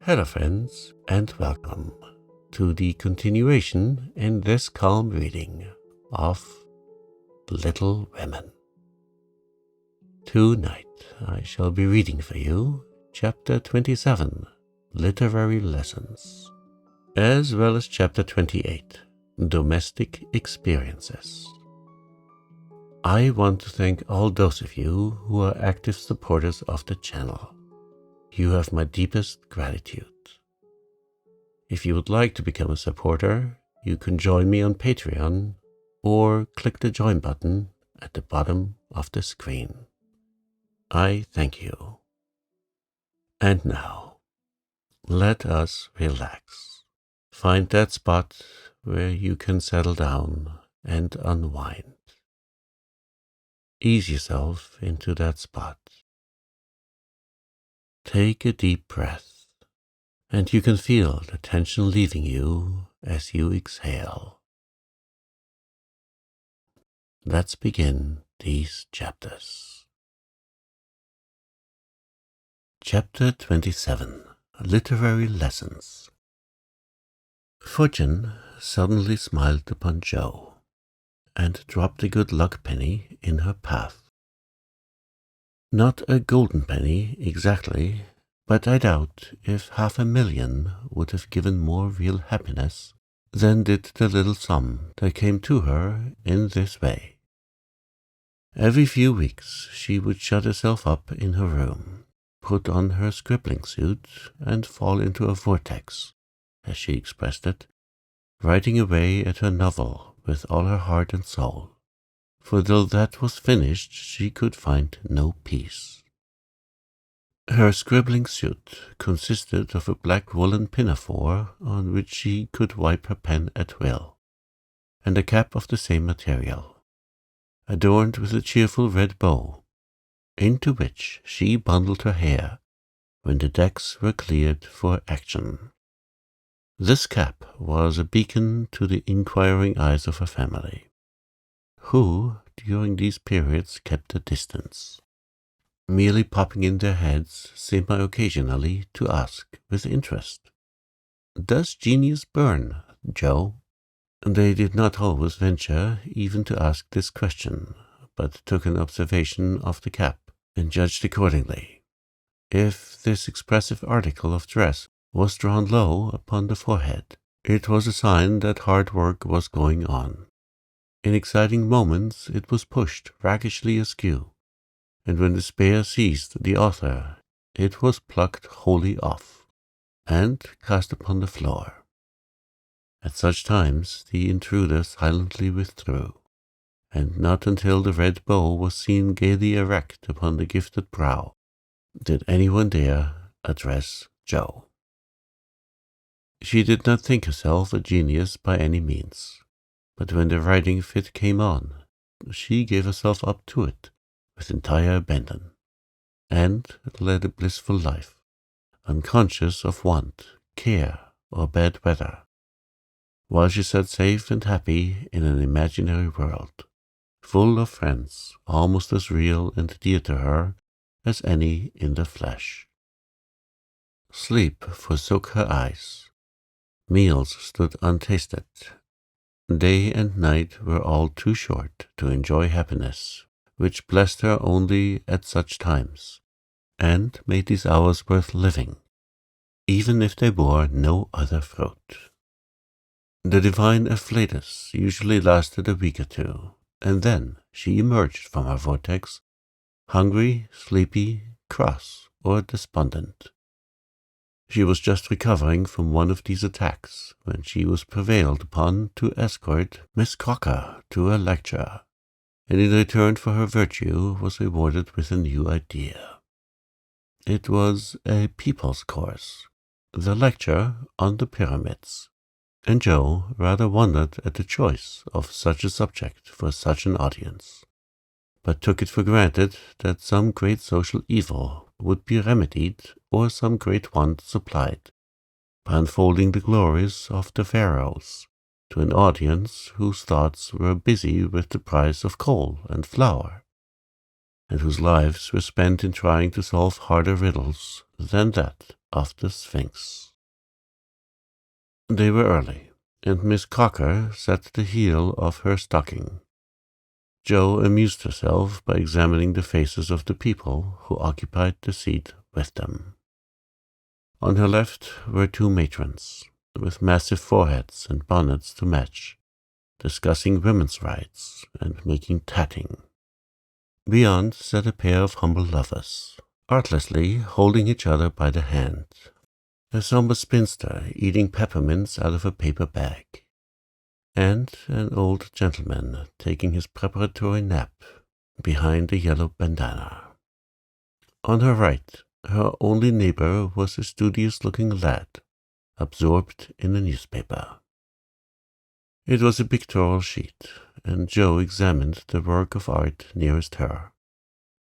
Hello friends, and welcome to the continuation in this calm reading of Little Women. Tonight I shall be reading for you Chapter 27, Literary Lessons, as well as Chapter 28, Domestic Experiences. I want to thank all those of you who are active supporters of the channel. You have my deepest gratitude. If you would like to become a supporter, you can join me on Patreon or click the join button at the bottom of the screen. I thank you. And now, let us relax. Find that spot where you can settle down and unwind. Ease yourself into that spot. Take a deep breath, and you can feel the tension leaving you as you exhale. Let's begin these chapters. Chapter 27, Literary Lessons. Fortune suddenly smiled upon Jo and dropped a good luck penny in her path. Not a golden penny exactly, but I doubt if 500,000 would have given more real happiness than did the little sum that came to her in this way. Every few weeks she would shut herself up in her room, put on her scribbling suit, and fall into a vortex, as she expressed it, writing away at her novel with all her heart and soul. For though that was finished, she could find no peace. Her scribbling suit consisted of a black woolen pinafore on which she could wipe her pen at will, and a cap of the same material, adorned with a cheerful red bow, into which she bundled her hair when the decks were cleared for action. This cap was a beacon to the inquiring eyes of her family, who, during these periods, kept a distance, merely popping in their heads semi-occasionally to ask, with interest, "Does genius burn, Jo?" They did not always venture even to ask this question, but took an observation of the cap and judged accordingly. If this expressive article of dress was drawn low upon the forehead, it was a sign that hard work was going on. In exciting moments it was pushed raggishly askew, and when despair seized the author, it was plucked wholly off, and cast upon the floor. At such times the intruder silently withdrew, and not until the red bow was seen gaily erect upon the gifted brow did anyone dare address Jo. She did not think herself a genius by any means, but when the writing fit came on, she gave herself up to it with entire abandon, and led a blissful life, unconscious of want, care, or bad weather, while she sat safe and happy in an imaginary world, full of friends almost as real and dear to her as any in the flesh. Sleep forsook her eyes. Meals stood untasted. Day and night were all too short to enjoy happiness, which blessed her only at such times, and made these hours worth living, even if they bore no other fruit. The divine afflatus usually lasted a week or two, and then she emerged from her vortex, hungry, sleepy, cross, or despondent. She was just recovering from one of these attacks when she was prevailed upon to escort Miss Crocker to a lecture, and in return for her virtue was rewarded with a new idea. It was a people's course, the lecture on the pyramids, and Jo rather wondered at the choice of such a subject for such an audience, but took it for granted that some great social evil would be remedied or some great want supplied by unfolding the glories of the pharaohs to an audience whose thoughts were busy with the price of coal and flour, and whose lives were spent in trying to solve harder riddles than that of the Sphinx. They were early, and Miss Cocker sat at the heel of her stocking. Jo amused herself by examining the faces of the people who occupied the seat with them. On her left were two matrons, with massive foreheads and bonnets to match, discussing women's rights and making tatting. Beyond sat a pair of humble lovers, artlessly holding each other by the hand, a somber spinster eating peppermints out of a paper bag, and an old gentleman taking his preparatory nap behind a yellow bandana. On her right, her only neighbor was a studious-looking lad, absorbed in a newspaper. It was a pictorial sheet, and Jo examined the work of art nearest her,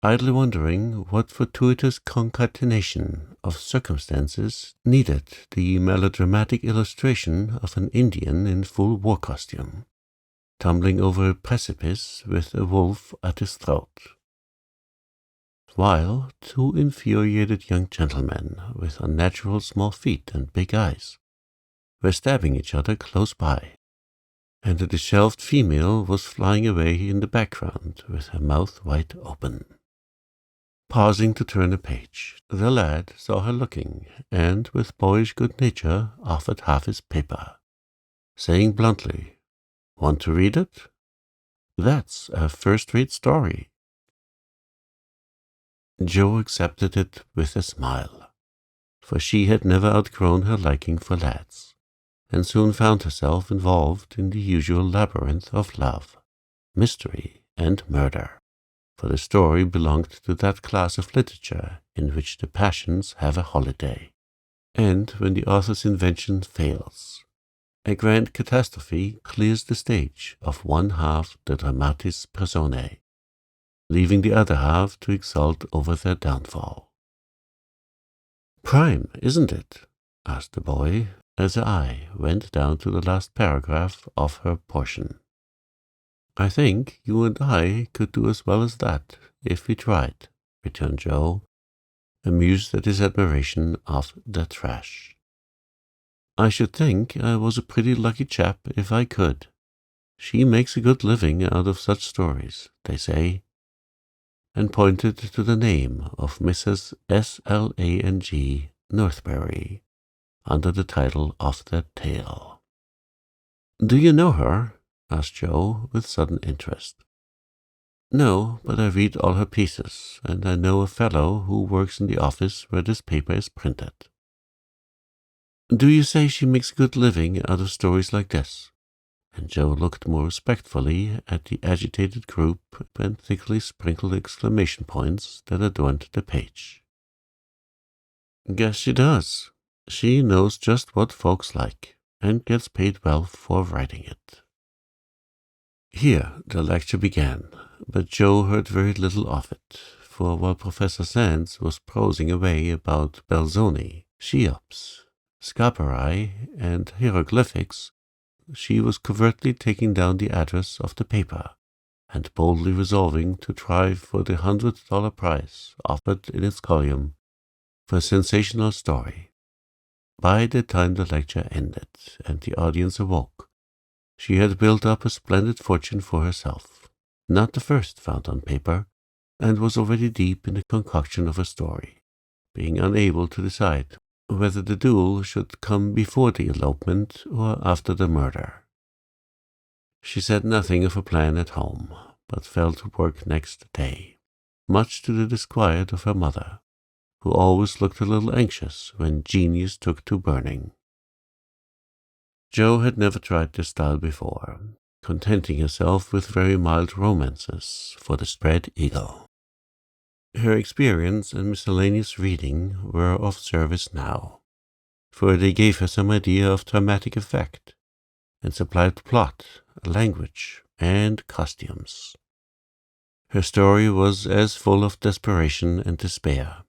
idly wondering what fortuitous concatenation of circumstances needed the melodramatic illustration of an Indian in full war costume, tumbling over a precipice with a wolf at his throat, while two infuriated young gentlemen with unnatural small feet and big eyes were stabbing each other close by, and a disheveled female was flying away in the background with her mouth wide open. Pausing to turn a page, the lad saw her looking, and with boyish good nature offered half his paper, saying bluntly, "Want to read it? That's a first-rate story." Jo accepted it with a smile, for she had never outgrown her liking for lads, and soon found herself involved in the usual labyrinth of love, mystery, and murder, for the story belonged to that class of literature in which the passions have a holiday, and when the author's invention fails, a grand catastrophe clears the stage of one half the dramatis personae, leaving the other half to exult over their downfall. "Prime, isn't it?" asked the boy, as her eye went down to the last paragraph of her portion. "I think you and I could do as well as that, if we tried," returned Jo, amused at his admiration of the trash. "I should think I was a pretty lucky chap if I could. She makes a good living out of such stories, they say," and pointed to the name of Mrs. Slang Northberry under the title of the tale. "Do you know her?" asked Jo with sudden interest. "No, but I read all her pieces, and I know a fellow who works in the office where this paper is printed." "Do you say she makes a good living out of stories like this?" And Jo looked more respectfully at the agitated group and thickly sprinkled exclamation points that adorned the page. "Guess she does. She knows just what folks like, and gets paid well for writing it." Here the lecture began, but Jo heard very little of it, for while Professor Sands was prosing away about Belzoni, Cheops, Scapari, and hieroglyphics, she was covertly taking down the address of the paper, and boldly resolving to try for the $100 prize offered in its column for a sensational story. By the time the lecture ended and the audience awoke, she had built up a splendid fortune for herself, not the first found on paper, and was already deep in the concoction of a story, being unable to decide whether the duel should come before the elopement or after the murder. She said nothing of her plan at home, but fell to work next day, much to the disquiet of her mother, who always looked a little anxious when genius took to burning. Jo had never tried this style before, contenting herself with very mild romances for the spread eagle. Her experience and miscellaneous reading were of service now, for they gave her some idea of dramatic effect, and supplied plot, language, and costumes. Her story was as full of desperation and despair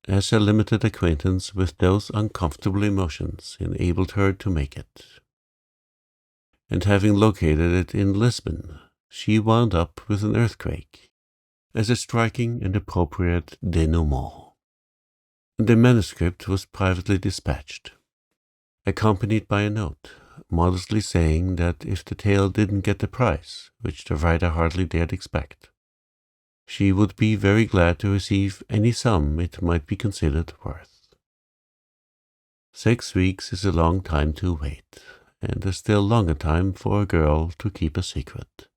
as her limited acquaintance with those uncomfortable emotions enabled her to make it. And having located it in Lisbon, she wound up with an earthquake as a striking and appropriate denouement. The manuscript was privately dispatched, accompanied by a note, modestly saying that if the tale didn't get the price, which the writer hardly dared expect, she would be very glad to receive any sum it might be considered worth. 6 weeks is a long time to wait, and a still longer time for a girl to keep a secret.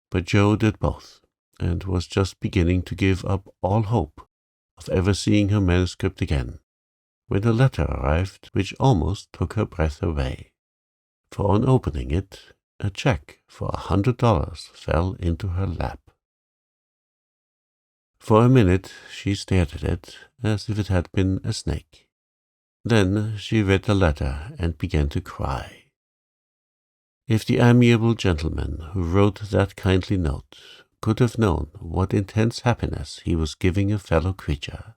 But Jo did both, and was just beginning to give up all hope of ever seeing her manuscript again, when a letter arrived which almost took her breath away. For on opening it, a check for $100 fell into her lap. For a minute she stared at it as if it had been a snake. Then she read the letter and began to cry. If the amiable gentleman who wrote that kindly note could have known what intense happiness he was giving a fellow creature,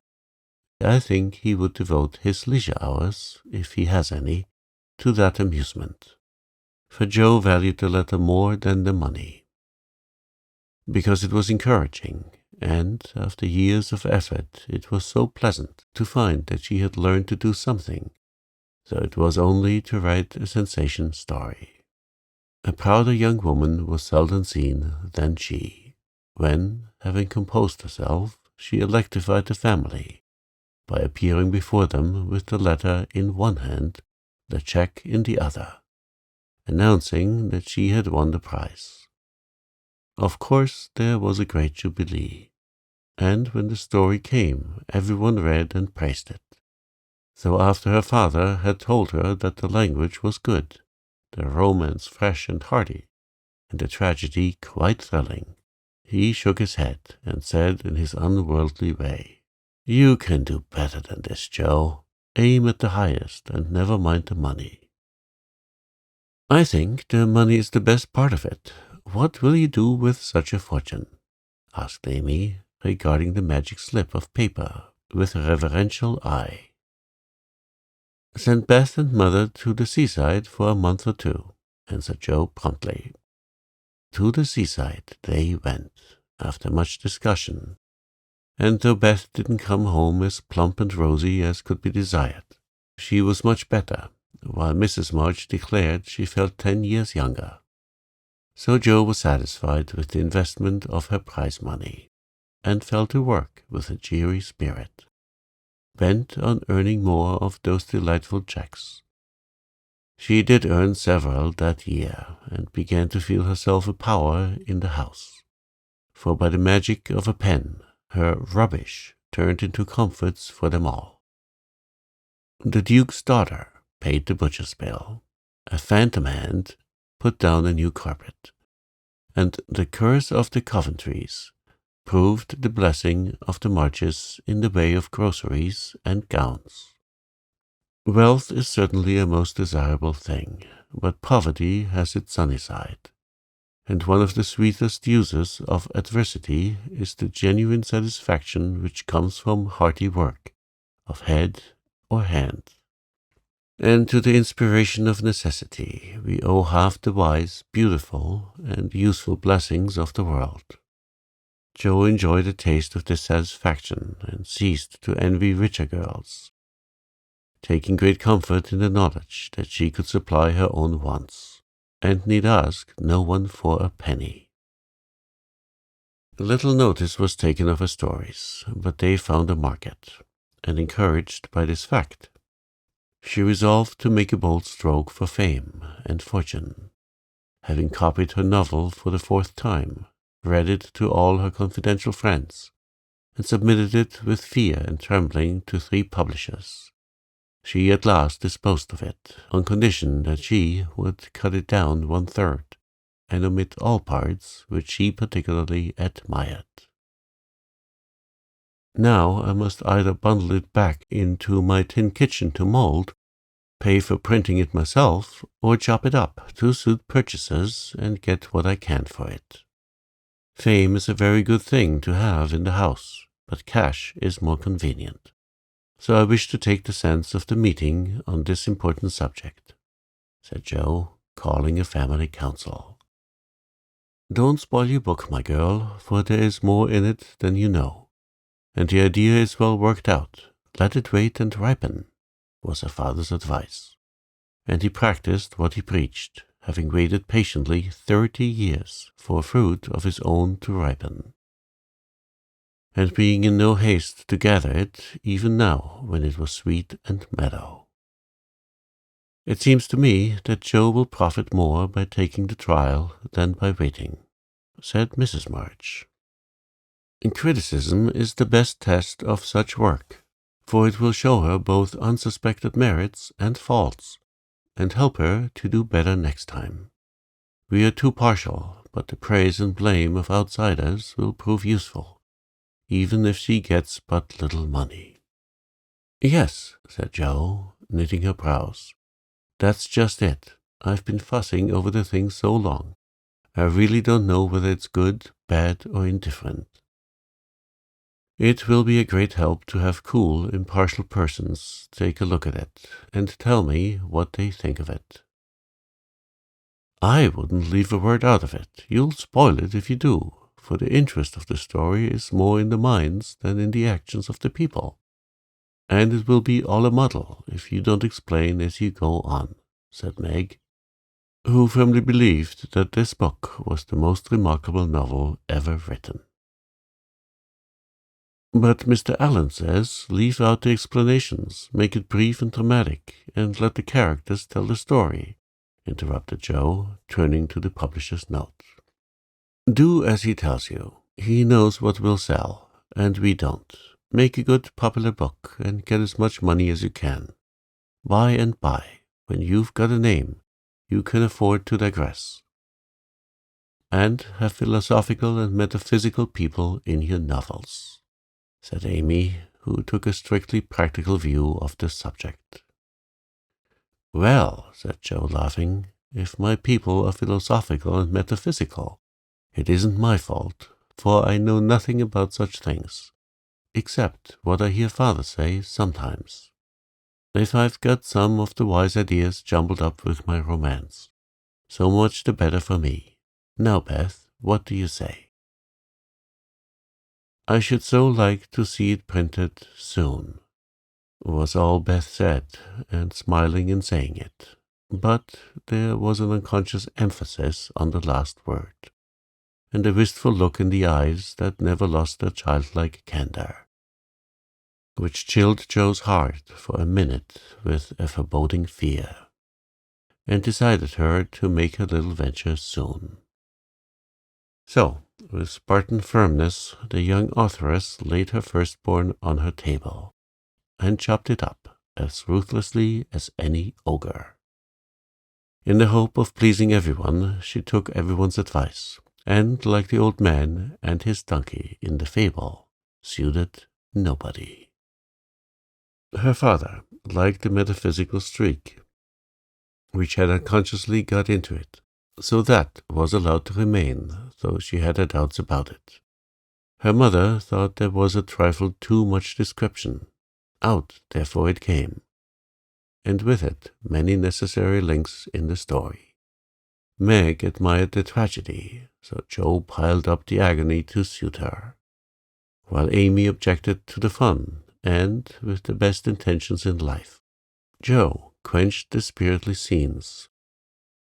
I think he would devote his leisure hours, if he has any, to that amusement. For Jo valued the letter more than the money, because it was encouraging, and after years of effort it was so pleasant to find that she had learned to do something, though it was only to write a sensation story. A prouder young woman was seldom seen than she, when, having composed herself, she electrified the family by appearing before them with the letter in one hand, the check in the other, announcing that she had won the prize. Of course there was a great jubilee, and when the story came, everyone read and praised it. So after her father had told her that the language was good, the romance fresh and hearty, and the tragedy quite thrilling, he shook his head and said in his unworldly way, "You can do better than this, Jo. Aim at the highest and never mind the money." "I think the money is the best part of it. What will you do with such a fortune?" asked Amy, regarding the magic slip of paper with a reverential eye. "Send Beth and Mother to the seaside for a month or 2, answered Jo promptly. To the seaside they went, after much discussion, and though Beth didn't come home as plump and rosy as could be desired, she was much better, while Mrs. March declared she felt 10 years younger. So Jo was satisfied with the investment of her prize money, and fell to work with a cheery spirit, bent on earning more of those delightful checks. She did earn several that year, and began to feel herself a power in the house, for by the magic of a pen, her rubbish turned into comforts for them all. The Duke's daughter paid the butcher's bill, a phantom hand put down a new carpet, and the curse of the Coventrys proved the blessing of the Marches in the way of groceries and gowns. Wealth is certainly a most desirable thing, but poverty has its sunny side, and one of the sweetest uses of adversity is the genuine satisfaction which comes from hearty work, of head or hand. And to the inspiration of necessity we owe half the wise, beautiful, and useful blessings of the world. Jo enjoyed a taste of this satisfaction, and ceased to envy richer girls, taking great comfort in the knowledge that she could supply her own wants, and need ask no one for a penny. Little notice was taken of her stories, but they found a market, and encouraged by this fact, she resolved to make a bold stroke for fame and fortune. Having copied her novel for the 4th time, read it to all her confidential friends, and submitted it with fear and trembling to 3 publishers, she at last disposed of it, on condition that she would cut it down 1/3, and omit all parts which she particularly admired. Now I must either bundle it back into my tin kitchen to mold, pay for printing it myself, or chop it up to suit purchasers and get what I can for it. Fame is a very good thing to have in the house, but cash is more convenient. So I wish to take the sense of the meeting on this important subject," said Jo, calling a family council. "Don't spoil your book, my girl, for there is more in it than you know, and the idea is well worked out, Let it wait and ripen, was her father's advice, and he practiced what he preached, having waited patiently 30 years for a fruit of his own to ripen, and being in no haste to gather it, even now when it was sweet and mellow. It seems to me that Joe will profit more by taking the trial than by waiting, said Mrs. March. Criticism is the best test of such work, for it will show her both unsuspected merits and faults, and help her to do better next time. We are too partial, but the praise and blame of outsiders will prove useful, even if she gets but little money. Yes, said Joe, knitting her brows. That's just it. I've been fussing over the thing so long. I really don't know whether it's good, bad, or indifferent. It will be a great help to have cool, impartial persons take a look at it and tell me what they think of it. I wouldn't leave a word out of it. You'll spoil it if you do, for the interest of the story is more in the minds than in the actions of the people. And it will be all a muddle if you don't explain as you go on, said Meg, who firmly believed that this book was the most remarkable novel ever written. But Mr. Allen says, leave out the explanations, make it brief and dramatic, and let the characters tell the story, interrupted Joe, turning to the publisher's note. Do as he tells you. He knows what will sell, and we don't. Make a good, popular book, and get as much money as you can. By and by, when you've got a name, you can afford to digress, and have philosophical and metaphysical people in your novels, said Amy, who took a strictly practical view of the subject. Well, said Joe, laughing, if my people are philosophical and metaphysical, it isn't my fault, for I know nothing about such things, except what I hear father say sometimes. If I've got some of the wise ideas jumbled up with my romance, so much the better for me. Now, Beth, what do you say? I should so like to see it printed soon, was all Beth said, and smiling in saying it. But there was an unconscious emphasis on the last word, and a wistful look in the eyes that never lost their childlike candor, which chilled Joe's heart for a minute with a foreboding fear, and decided her to make her little venture soon. So, with Spartan firmness, the young authoress laid her firstborn on her table, and chopped it up as ruthlessly as any ogre. In the hope of pleasing everyone, she took everyone's advice, and, like the old man and his donkey in the fable, suited nobody. Her father liked the metaphysical streak, which had unconsciously got into it, so that was allowed to remain, though she had her doubts about it. Her mother thought there was a trifle too much description. Out, therefore, it came, and with it many necessary links in the story. Meg admired the tragedy, so Joe piled up the agony to suit her, while Amy objected to the fun, and, with the best intentions in life, Joe quenched the spiritly scenes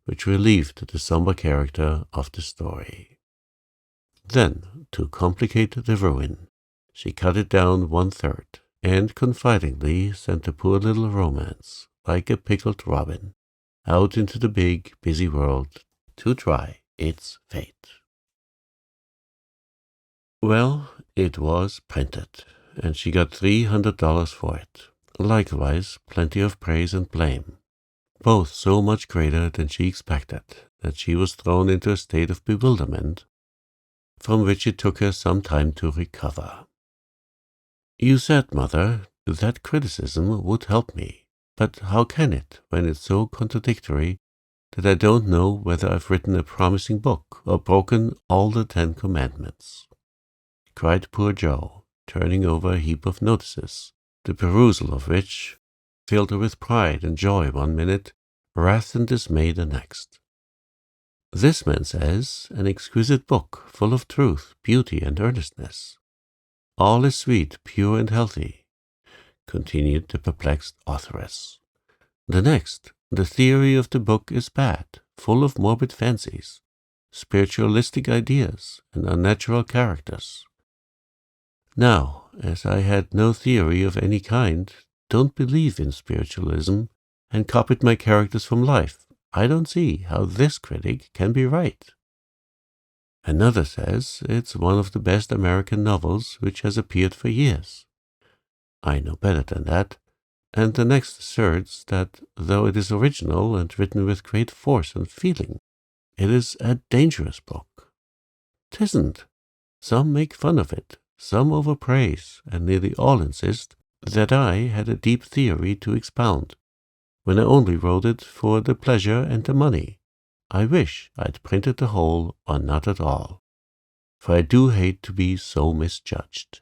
which relieved the somber character of the story. Then, to complicate the ruin, she cut it down 1/3, and confidingly sent the poor little romance, like a pickled robin, out into the big, busy world to try its fate. Well, it was printed, and she got $300 for it, likewise plenty of praise and blame, both so much greater than she expected that she was thrown into a state of bewilderment, from which it took her some time to recover. You said, Mother, that criticism would help me, but how can it when it's so contradictory that I don't know whether I've written a promising book or broken all the 10 Commandments? Cried poor Joe, turning over a heap of notices, the perusal of which filled her with pride and joy one minute, wrath and dismay the next. This, man says, an exquisite book, full of truth, beauty, and earnestness. All is sweet, pure, and healthy. continued the perplexed authoress. The next, the theory of the book is bad, full of morbid fancies, spiritualistic ideas, and unnatural characters. Now, as I had no theory of any kind, don't believe in spiritualism, and copied my characters from life, I don't see how this critic can be right. Another says it's one of the best American novels which has appeared for years. I know better than that, and the next asserts that, though it is original and written with great force and feeling, it is a dangerous book. 'Tisn't. Some make fun of it, some overpraise, and nearly all insist that I had a deep theory to expound, when I only wrote it for the pleasure and the money. I wish I'd printed the whole or not at all, for I do hate to be so misjudged.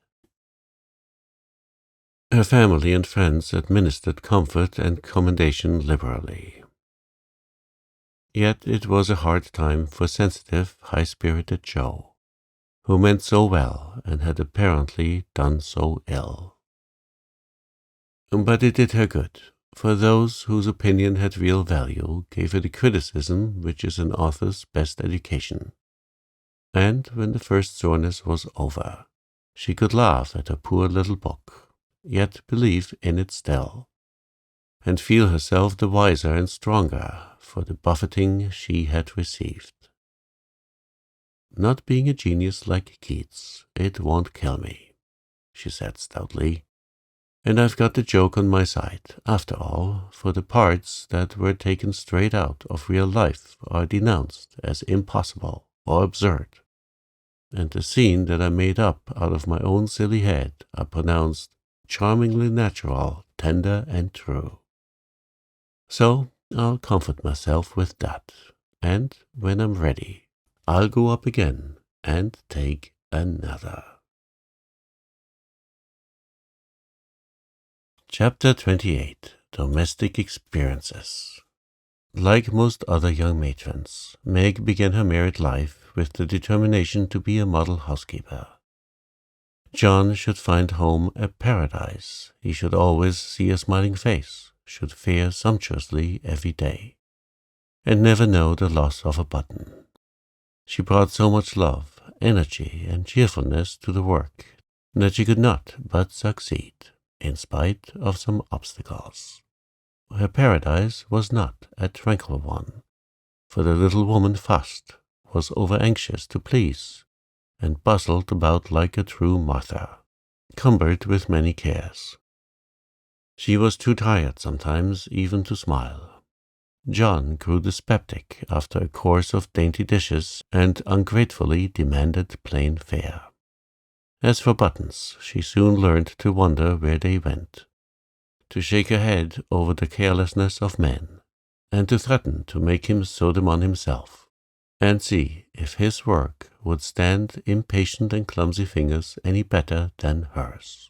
Her family and friends administered comfort and commendation liberally. Yet it was a hard time for sensitive, high-spirited Jo, who meant so well and had apparently done so ill. But it did her good, for those whose opinion had real value gave her the criticism which is an author's best education. And when the first soreness was over, she could laugh at her poor little book, yet believe in it still, and feel herself the wiser and stronger for the buffeting she had received. Not being a genius like Keats, it won't kill me, she said stoutly. And I've got the joke on my side, after all, for the parts that were taken straight out of real life are denounced as impossible or absurd, and the scene that I made up out of my own silly head are pronounced charmingly natural, tender, and true. So I'll comfort myself with that, and when I'm ready, I'll go up again and take another. Chapter 28. Domestic Experiences. Like most other young matrons, Meg began her married life with the determination to be a model housekeeper. John should find home a paradise. He should always see a smiling face, should fare sumptuously every day, and never know the loss of a button. She brought so much love, energy, and cheerfulness to the work that she could not but succeed, in spite of some obstacles. Her paradise was not a tranquil one, for the little woman fussed, was over-anxious to please, and bustled about like a true Martha, cumbered with many cares. She was too tired sometimes even to smile. John grew dyspeptic after a course of dainty dishes and ungratefully demanded plain fare. As for buttons, she soon learned to wonder where they went, to shake her head over the carelessness of men, and to threaten to make him sew them on himself, and see if his work would stand impatient and clumsy fingers any better than hers.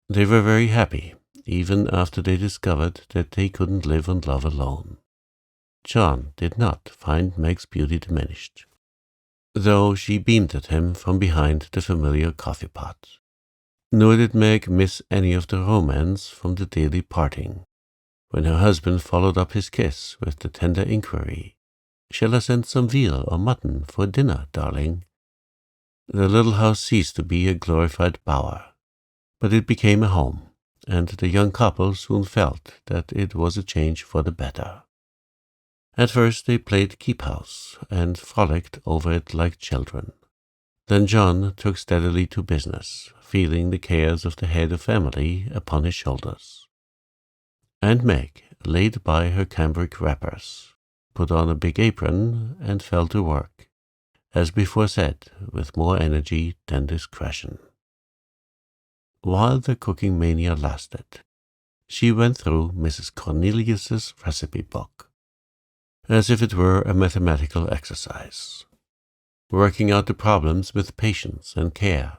They were very happy, even after they discovered that they couldn't live on love alone. John did not find Meg's beauty diminished, though she beamed at him from behind the familiar coffee pot. Nor did Meg miss any of the romance from the daily parting, when her husband followed up his kiss with the tender inquiry, "Shall I send some veal or mutton for dinner, darling?" The little house ceased to be a glorified bower, but it became a home, and the young couple soon felt that it was a change for the better. At first they played keep house and frolicked over it like children. Then John took steadily to business, feeling the cares of the head of family upon his shoulders. And Meg laid by her cambric wrappers, put on a big apron, and fell to work, as before said, with more energy than discretion. While the cooking mania lasted, she went through Mrs. Cornelius's recipe book, as if it were a mathematical exercise, working out the problems with patience and care.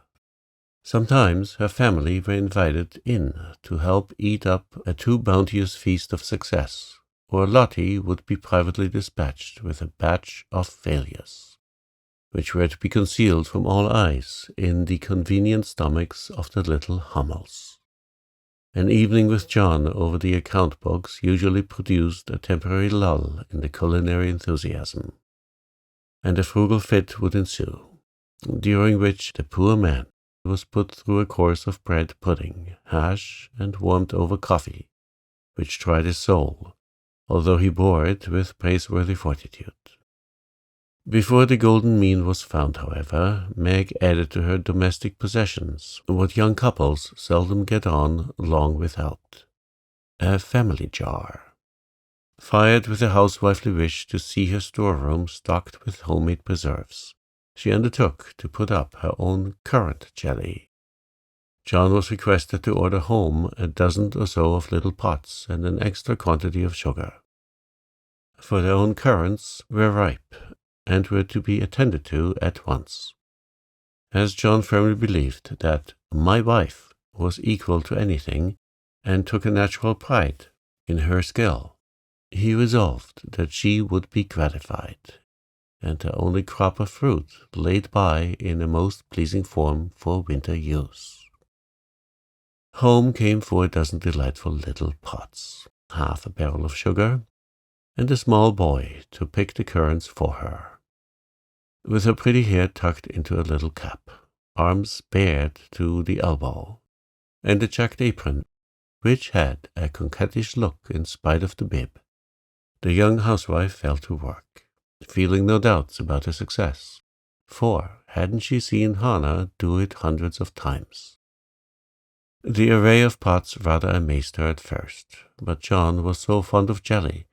Sometimes her family were invited in to help eat up a too bounteous feast of success, or Lottie would be privately dispatched with a batch of failures, which were to be concealed from all eyes in the convenient stomachs of the little Hummels. An evening with John over the account books usually produced a temporary lull in the culinary enthusiasm, and a frugal fit would ensue, during which the poor man was put through a course of bread pudding, hash, and warmed-over coffee, which tried his soul, although he bore it with praiseworthy fortitude. Before the golden mean was found, however, Meg added to her domestic possessions what young couples seldom get on long without: a family jar. Fired with a housewifely wish to see her storeroom stocked with homemade preserves, she undertook to put up her own currant jelly. John was requested to order home a dozen or so of little pots and an extra quantity of sugar, for their own currants were ripe and were to be attended to at once. As John firmly believed that my wife was equal to anything and took a natural pride in her skill, he resolved that she would be gratified, and her only crop of fruit laid by in a most pleasing form for winter use. Home came 4 dozen delightful little pots, half a barrel of sugar, and a small boy to pick the currants for her, with her pretty hair tucked into a little cap, arms bared to the elbow, and a checked apron, which had a coquettish look in spite of the bib. The young housewife fell to work, feeling no doubts about her success, for hadn't she seen Hannah do it hundreds of times? The array of pots rather amazed her at first, but John was so fond of jelly,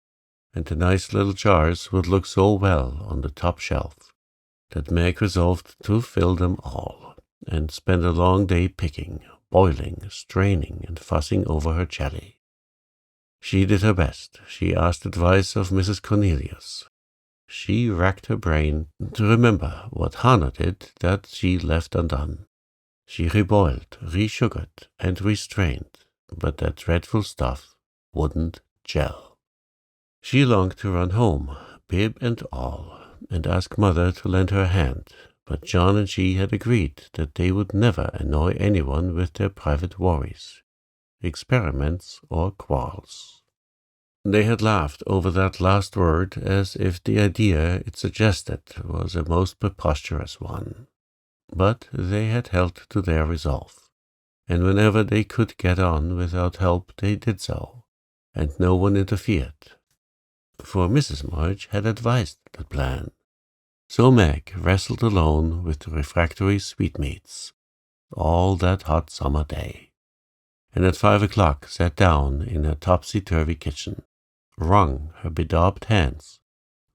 and the nice little jars would look so well on the top shelf, that Meg resolved to fill them all, and spend a long day picking, boiling, straining, and fussing over her jelly. She did her best. She asked advice of Mrs. Cornelius. She racked her brain to remember what Hannah did that she left undone. She reboiled, resugared, and restrained, but that dreadful stuff wouldn't gel. She longed to run home, bib and all, and ask Mother to lend her a hand, but John and she had agreed that they would never annoy anyone with their private worries, experiments, or quarrels. They had laughed over that last word as if the idea it suggested was a most preposterous one, but they had held to their resolve, and whenever they could get on without help they did so, and no one interfered, for Mrs. March had advised the plan. So Meg wrestled alone with the refractory sweetmeats all that hot summer day, and at 5 o'clock sat down in her topsy-turvy kitchen, wrung her bedaubed hands,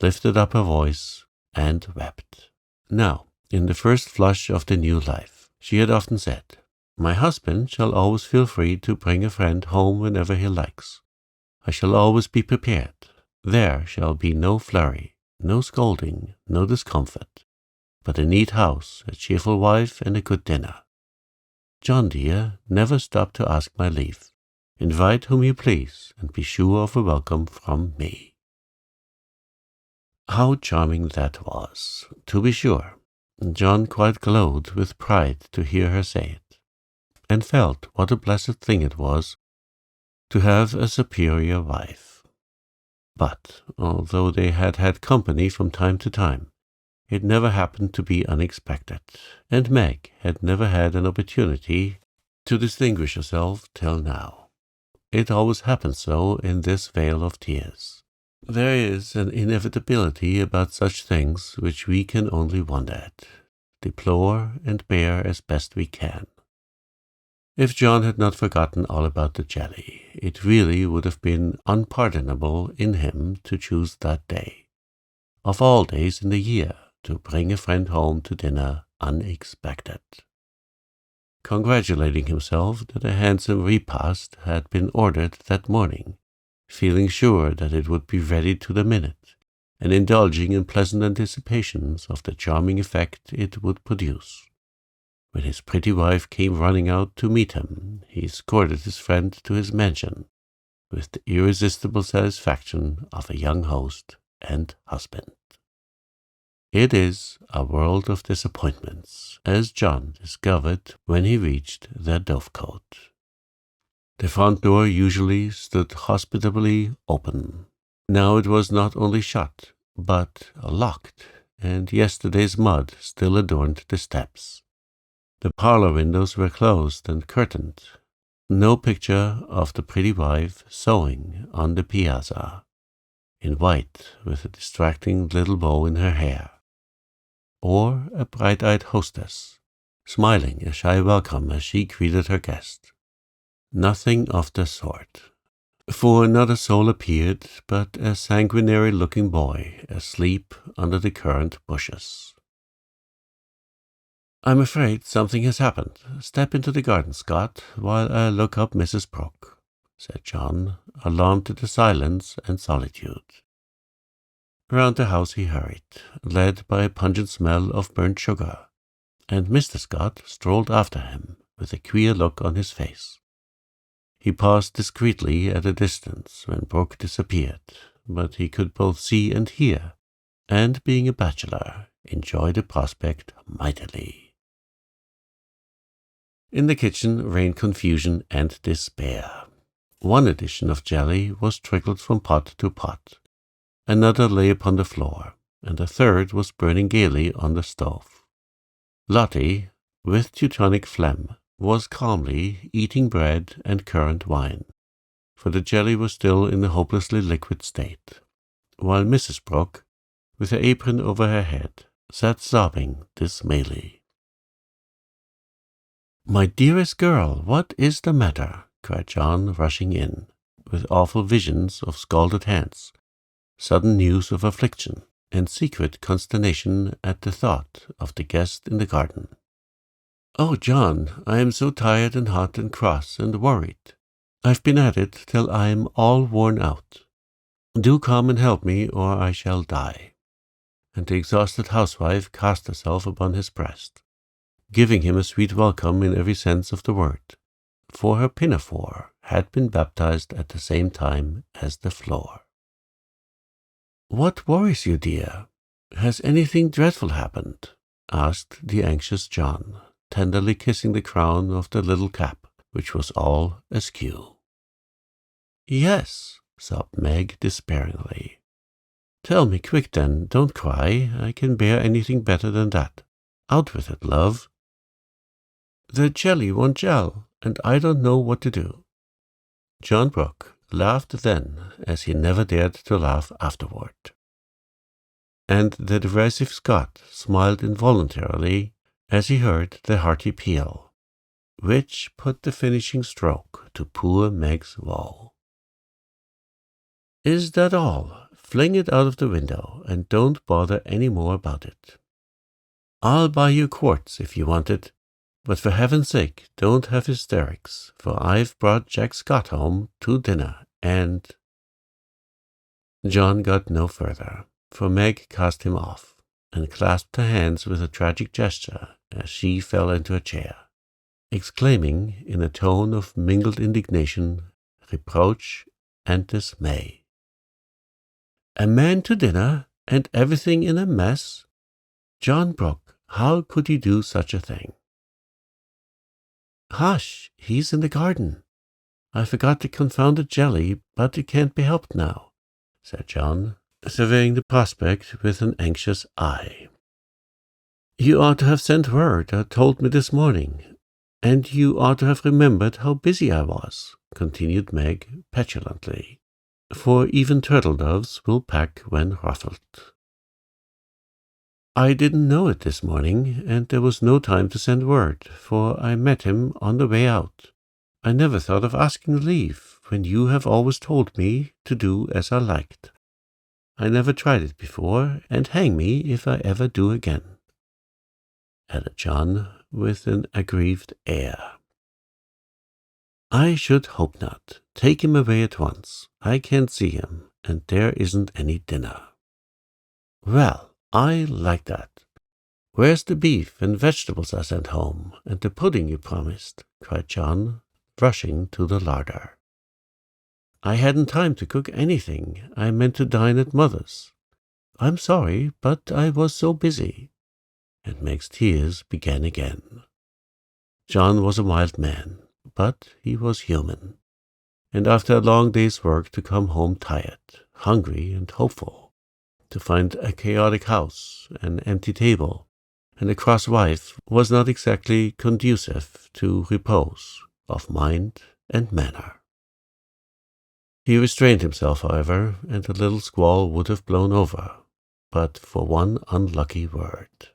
lifted up her voice, and wept. Now, in the first flush of the new life, she had often said, "My husband shall always feel free to bring a friend home whenever he likes. I shall always be prepared. There shall be no flurry, no scolding, no discomfort, but a neat house, a cheerful wife, and a good dinner. John dear, never stop to ask my leave. Invite whom you please, and be sure of a welcome from me." How charming that was, to be sure. John quite glowed with pride to hear her say it, and felt what a blessed thing it was to have a superior wife. But, although they had had company from time to time, it never happened to be unexpected, and Meg had never had an opportunity to distinguish herself till now. It always happens so in this vale of tears. There is an inevitability about such things which we can only wonder at, deplore, and bear as best we can. If John had not forgotten all about the jelly, it really would have been unpardonable in him to choose that day, of all days in the year, to bring a friend home to dinner unexpected. Congratulating himself that a handsome repast had been ordered that morning, feeling sure that it would be ready to the minute, and indulging in pleasant anticipations of the charming effect it would produce. When his pretty wife came running out to meet him, he escorted his friend to his mansion, with the irresistible satisfaction of a young host and husband. It is a world of disappointments, as John discovered when he reached their dovecote. The front door usually stood hospitably open. Now it was not only shut, but locked, and yesterday's mud still adorned the steps. The parlor windows were closed and curtained. No picture of the pretty wife sewing on the piazza, in white with a distracting little bow in her hair, or a bright-eyed hostess, smiling a shy welcome as she greeted her guest. Nothing of the sort, for not a soul appeared but a sanguinary-looking boy asleep under the currant bushes. "I'm afraid something has happened. Step into the garden, Scott, while I look up Mrs. Brooke," said John, alarmed at the silence and solitude. Round the house he hurried, led by a pungent smell of burnt sugar, and Mr. Scott strolled after him with a queer look on his face. He paused discreetly at a distance when Brooke disappeared, but he could both see and hear, and, being a bachelor, enjoy the prospect mightily. In the kitchen reigned confusion and despair. One edition of jelly was trickled from pot to pot, another lay upon the floor, and a third was burning gaily on the stove. Lottie, with Teutonic phlegm, was calmly eating bread and currant wine, for the jelly was still in a hopelessly liquid state, while Mrs. Brooke, with her apron over her head, sat sobbing dismally. "My dearest girl, what is the matter?" cried John, rushing in, with awful visions of scalded hands, sudden news of affliction, and secret consternation at the thought of the guest in the garden. "Oh, John, I am so tired and hot and cross and worried. I've been at it till I am all worn out. Do come and help me, or I shall die." And the exhausted housewife cast herself upon his breast, giving him a sweet welcome in every sense of the word, for her pinafore had been baptized at the same time as the floor. "What worries you, dear? Has anything dreadful happened?" asked the anxious John, tenderly kissing the crown of the little cap, which was all askew. "Yes," sobbed Meg despairingly. "Tell me quick then, don't cry. I can bear anything better than that. Out with it, love." "The jelly won't gel, and I don't know what to do." John Brooke laughed then as he never dared to laugh afterward. And the derisive Scot smiled involuntarily as he heard the hearty peal, which put the finishing stroke to poor Meg's woe. "Is that all? Fling it out of the window, and don't bother any more about it. I'll buy you quarts if you want it, but for heaven's sake don't have hysterics, for I've brought Jack Scott home to dinner, and—" John got no further, for Meg cast him off, and clasped her hands with a tragic gesture as she fell into a chair, exclaiming in a tone of mingled indignation, reproach, and dismay, "A man to dinner, and everything in a mess? John Brooke, how could you do such a thing?" "Hush, he's in the garden. I forgot the confounded jelly, but it can't be helped now," said John, surveying the prospect with an anxious eye. "You ought to have sent word or told me this morning, and you ought to have remembered how busy I was," continued Meg petulantly, for even turtle-doves will peck when ruffled. "I didn't know it this morning, and there was no time to send word, for I met him on the way out. I never thought of asking leave, when you have always told me to do as I liked. I never tried it before, and hang me if I ever do again," added John with an aggrieved air. "I should hope not. Take him away at once. I can't see him, and there isn't any dinner." "Well, I like that. Where's the beef and vegetables I sent home, and the pudding you promised?" cried John, rushing to the larder. "I hadn't time to cook anything. I meant to dine at Mother's. I'm sorry, but I was so busy." And Meg's tears began again. John was a mild man, but he was human. and after a long day's work to come home tired, hungry, and hopeful, to find a chaotic house, an empty table, and a cross wife was not exactly conducive to repose of mind and manner. He restrained himself, however, and the little squall would have blown over, but for one unlucky word.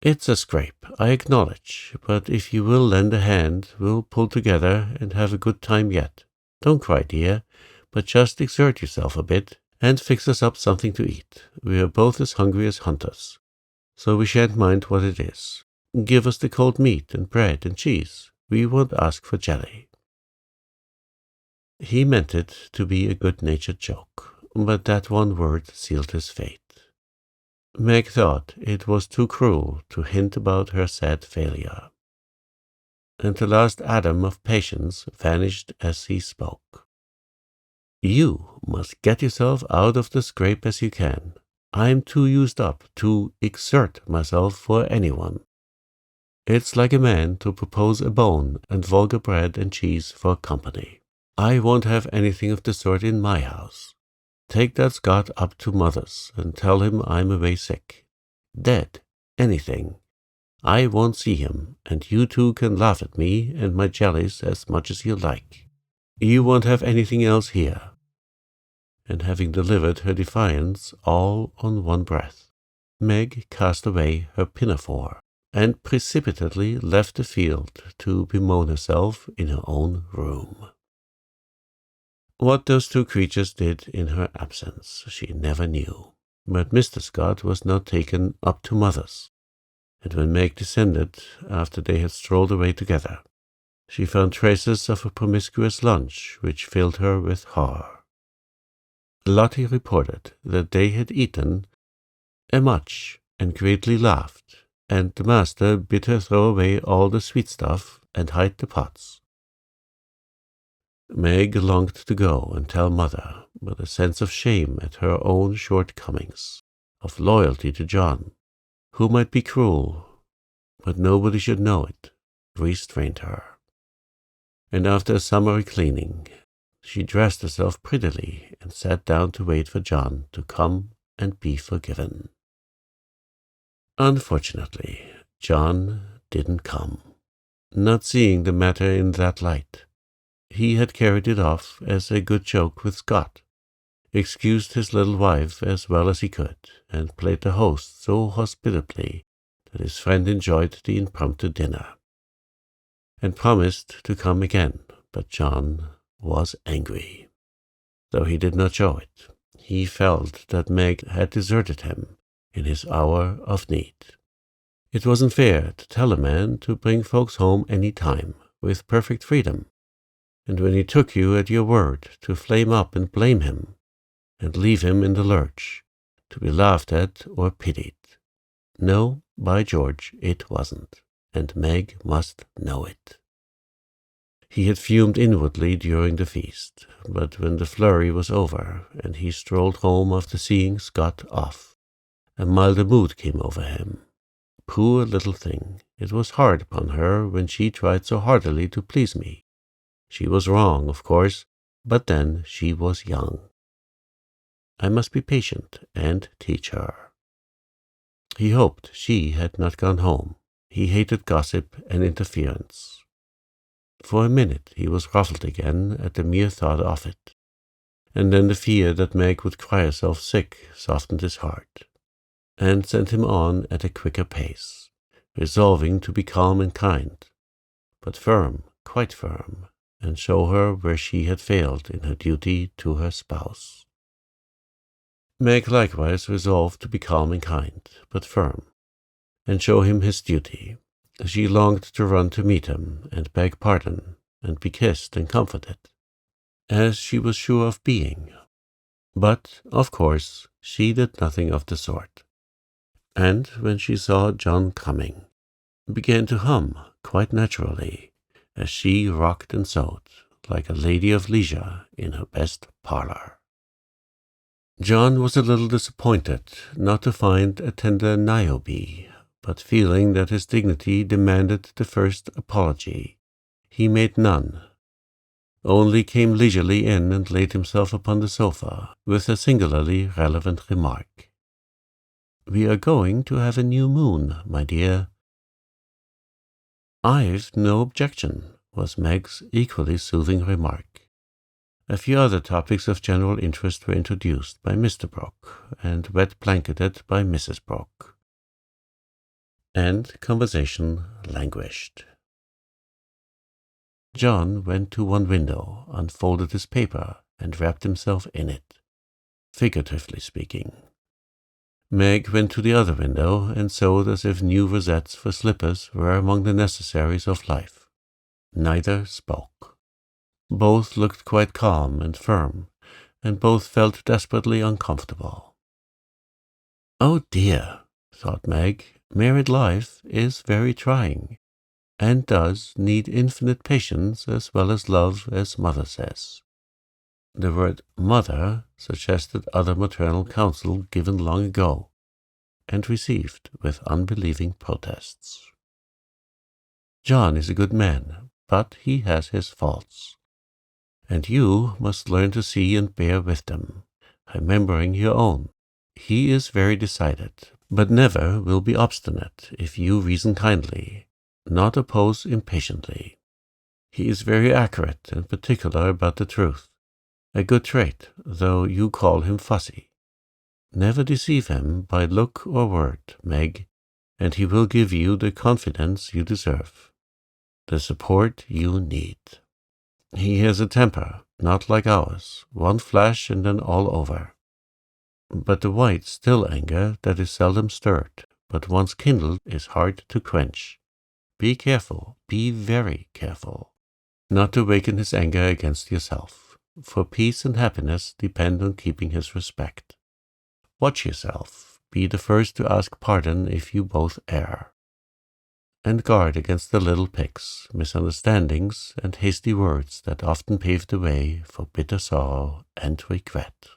"It's a scrape, I acknowledge, but if you will lend a hand, we'll pull together and have a good time yet. Don't cry, dear, but just exert yourself a bit and fix us up something to eat. We are both as hungry as hunters, so we shan't mind what it is. Give us the cold meat and bread and cheese. We won't ask for jelly." He meant it to be a good-natured joke, but that one word sealed his fate. Meg thought it was too cruel to hint about her sad failure, and the last atom of patience vanished as he spoke. "You must get yourself out of the scrape as you can. I'm too used up to exert myself for anyone. It's like a man to propose a bone and vulgar bread and cheese for company. I won't have anything of the sort in my house. Take that Scot up to mother's and tell him I'm away sick. Dead. Anything. I won't see him, and you two can laugh at me and my jellies as much as you like. You won't have anything else here." And having delivered her defiance all on one breath, Meg cast away her pinafore and precipitately left the field to bemoan herself in her own room. What those two creatures did in her absence she never knew, but Mr. Scott was now taken up to mother's, and when Meg descended, after they had strolled away together, she found traces of a promiscuous lunch which filled her with horror. Lottie reported that they had eaten much and greatly laughed, and the master bid her throw away all the sweet stuff and hide the pots. Meg longed to go and tell mother, but a sense of shame at her own shortcomings, of loyalty to John, who might be cruel, but nobody should know it, restrained her. And after a summary cleaning, she dressed herself prettily and sat down to wait for John to come and be forgiven. Unfortunately, John didn't come, not seeing the matter in that light. He had carried it off as a good joke with Scott, excused his little wife as well as he could, and played the host so hospitably that his friend enjoyed the impromptu dinner, and promised to come again, but John was angry. Though he did not show it, he felt that Meg had deserted him in his hour of need. It wasn't fair to tell a man to bring folks home any time, with perfect freedom, and when he took you at your word, to flame up and blame him, and leave him in the lurch, to be laughed at or pitied. No, by George, it wasn't, and Meg must know it. He had fumed inwardly during the feast, but when the flurry was over, and he strolled home after seeing Scott off, a milder mood came over him. Poor little thing, it was hard upon her when she tried so heartily to please me. She was wrong, of course, but then she was young. I must be patient and teach her. He hoped she had not gone home. He hated gossip and interference. For a minute he was ruffled again at the mere thought of it, and then the fear that Meg would cry herself sick softened his heart, and sent him on at a quicker pace, resolving to be calm and kind, but firm, quite firm, and show her where she had failed in her duty to her spouse. Meg likewise resolved to be calm and kind, but firm, and show him his duty. She longed to run to meet him, and beg pardon, and be kissed and comforted, as she was sure of being. But, of course, she did nothing of the sort, and when she saw John coming, began to hum quite naturally, as she rocked and sewed, like a lady of leisure in her best parlour. John was a little disappointed not to find a tender Niobe, but feeling that his dignity demanded the first apology, he made none, only came leisurely in and laid himself upon the sofa with a singularly relevant remark. "We are going to have a new moon, my dear." "I've no objection," was Meg's equally soothing remark. A few other topics of general interest were introduced by Mr. Brooke and wet-blanketed by Mrs. Brooke, and conversation languished. John went to one window, unfolded his paper, and wrapped himself in it, figuratively speaking. Meg went to the other window and sewed as if new rosettes for slippers were among the necessaries of life. Neither spoke. Both looked quite calm and firm, and both felt desperately uncomfortable. "Oh dear," thought Meg, "married life is very trying, and does need infinite patience as well as love, as Mother says." The word "mother" suggested other maternal counsel given long ago, and received with unbelieving protests. John is a good man, but he has his faults, and you must learn to see and bear with them, remembering your own. He is very decided, but never will be obstinate if you reason kindly, not oppose impatiently. He is very accurate and particular about the truth, a good trait, though you call him fussy. Never deceive him by look or word, Meg, and he will give you the confidence you deserve, the support you need. He has a temper, not like ours, one flash and then all over, but the white, still anger that is seldom stirred, but once kindled is hard to quench. Be careful, be very careful, not to waken his anger against yourself, for peace and happiness depend on keeping his respect. Watch yourself, be the first to ask pardon if you both err, and guard against the little picks, misunderstandings, and hasty words that often pave the way for bitter sorrow and regret.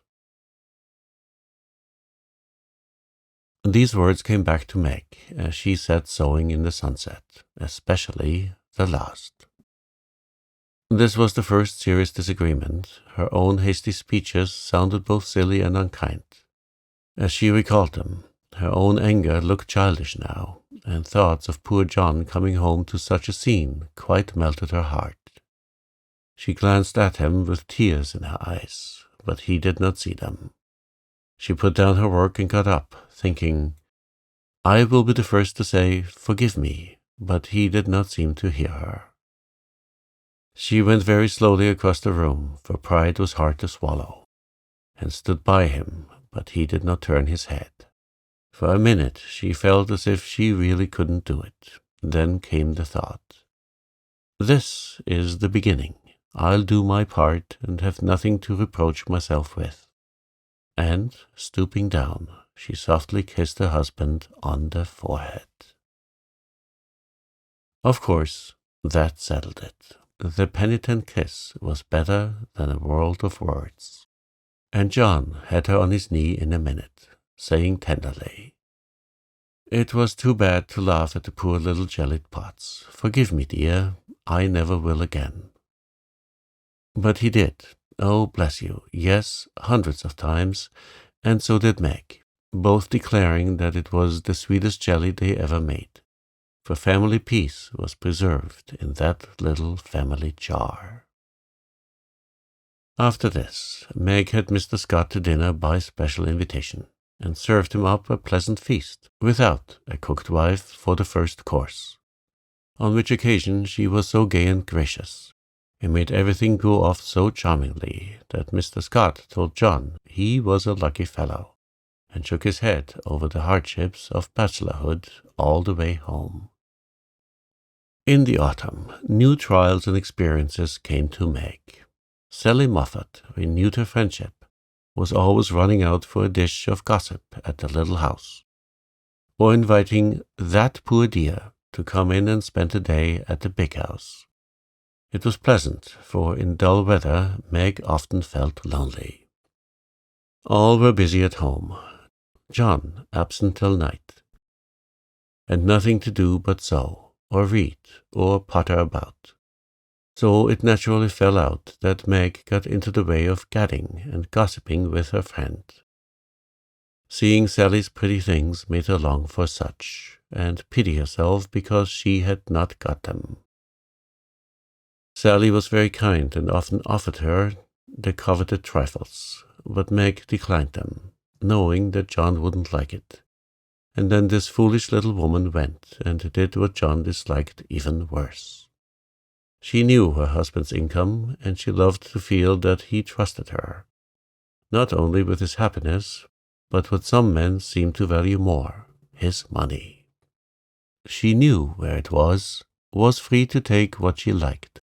These words came back to Meg as she sat sewing in the sunset, especially the last. This was the first serious disagreement. Her own hasty speeches sounded both silly and unkind. As she recalled them, her own anger looked childish now, and thoughts of poor John coming home to such a scene quite melted her heart. She glanced at him with tears in her eyes, but he did not see them. She put down her work and got up, thinking, "I will be the first to say, 'Forgive me,' but he did not seem to hear her." She went very slowly across the room, for pride was hard to swallow, and stood by him, but he did not turn his head. For a minute she felt as if she really couldn't do it. Then came the thought, "This is the beginning. I'll do my part and have nothing to reproach myself with." And, stooping down, she softly kissed her husband on the forehead. Of course, that settled it. The penitent kiss was better than a world of words, and John had her on his knee in a minute, saying tenderly, "It was too bad to laugh at the poor little jellied pots. Forgive me, dear, I never will again." But he did. Oh, bless you, yes, hundreds of times, and so did Meg, both declaring that it was the sweetest jelly they ever made, for family peace was preserved in that little family jar. After this, Meg had Mr. Scott to dinner by special invitation, and served him up a pleasant feast, without a cooked wife for the first course, on which occasion she was so gay and gracious, and made everything go off so charmingly that Mr. Scott told John he was a lucky fellow, and shook his head over the hardships of bachelorhood all the way home. In the autumn, new trials and experiences came to Meg. Sally Moffat renewed her friendship, was always running out for a dish of gossip at the little house, or inviting "that poor dear" to come in and spend a day at the big house. It was pleasant, for in dull weather Meg often felt lonely. All were busy at home, John absent till night, and nothing to do but sew, or read, or potter about. So it naturally fell out that Meg got into the way of gadding and gossiping with her friend. Seeing Sally's pretty things made her long for such, and pity herself because she had not got them. Sally was very kind and often offered her the coveted trifles, but Meg declined them, knowing that John wouldn't like it. And then this foolish little woman went and did what John disliked even worse. She knew her husband's income, and she loved to feel that he trusted her, not only with his happiness, but what some men seem to value more, his money. She knew where it was free to take what she liked,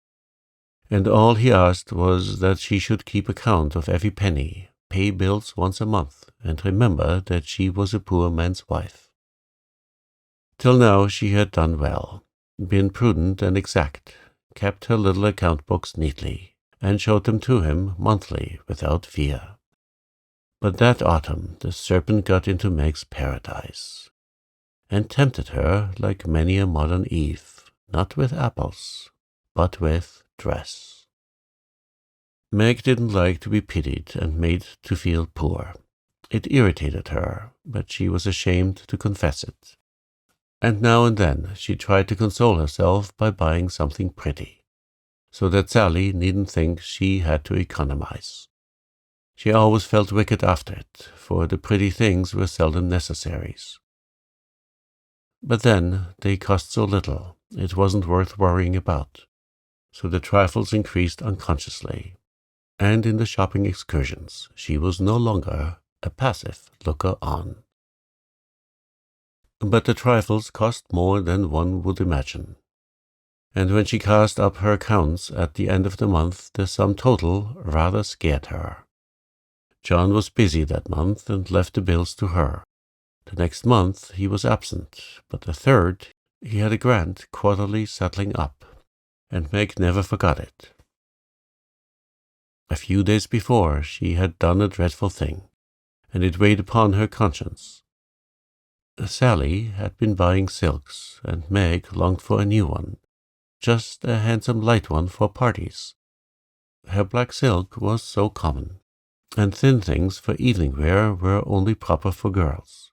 and all he asked was that she should keep account of every penny, pay bills once a month, and remember that she was a poor man's wife. Till now she had done well, been prudent and exact, kept her little account books neatly, and showed them to him monthly without fear. But that autumn the serpent got into Meg's paradise, and tempted her like many a modern Eve, not with apples, but with dress. Meg didn't like to be pitied and made to feel poor. It irritated her, but she was ashamed to confess it. And now and then she tried to console herself by buying something pretty, so that Sally needn't think she had to economize. She always felt wicked after it, for the pretty things were seldom necessaries. But then they cost so little, it wasn't worth worrying about, so the trifles increased unconsciously, and in the shopping excursions she was no longer a passive looker-on. But the trifles cost more than one would imagine, and when she cast up her accounts at the end of the month, the sum total rather scared her. John was busy that month and left the bills to her. The next month he was absent, but the third he had a grant quarterly settling up, and Meg never forgot it. A few days before she had done a dreadful thing, and it weighed upon her conscience. Sally had been buying silks, and Meg longed for a new one, just a handsome light one for parties. Her black silk was so common, and thin things for evening wear were only proper for girls.